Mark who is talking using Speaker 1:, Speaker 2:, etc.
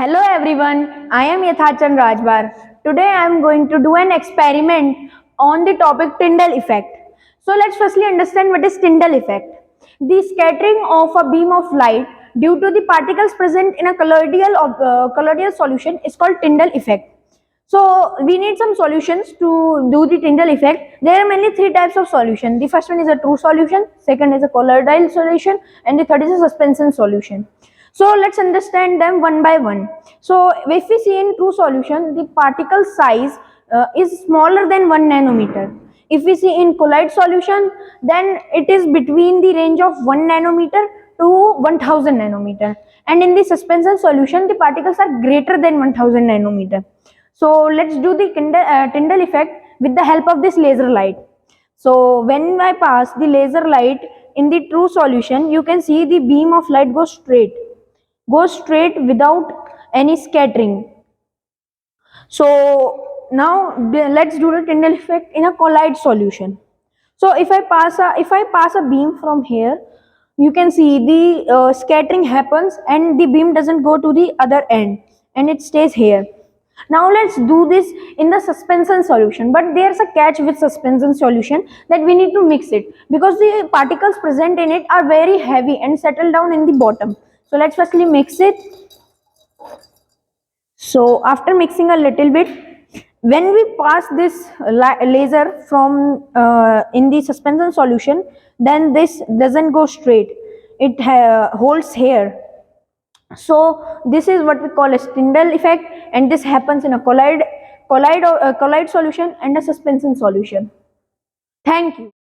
Speaker 1: Hello everyone, I am Yathachan Rajbar. Today I am going to do an experiment on the topic Tyndall effect. So let's firstly understand what is Tyndall effect. The scattering of a beam of light due to the particles present in a colloidal solution is called Tyndall effect. So we need some solutions to do the Tyndall effect. There are mainly three types of solution. The first one is a true solution, second is a colloidal solution, and the third is a suspension solution. So let's understand them one by one. So if we see in true solution, the particle size is smaller than 1 nanometer. If we see in colloid solution, then it is between the range of 1 nanometer to 1000 nanometer. And in the suspension solution, the particles are greater than 1000 nanometer. So let's do the Tyndall effect with the help of this laser light. So when I pass the laser light in the true solution, you can see the beam of light goes straight without any scattering. So now let's do the Tyndall effect in a colloid solution. So if I pass a beam from here, you can see the scattering happens and the beam doesn't go to the other end and it stays here. Now let's do this in the suspension solution, but there's a catch with suspension solution that we need to mix it because the particles present in it are very heavy and settle down in the bottom. So let's firstly mix it. So after mixing a little bit, when we pass this laser from in the suspension solution, then this doesn't go straight. It holds here. So this is what we call a Tyndall effect, and this happens in a colloid solution and a suspension solution. Thank you.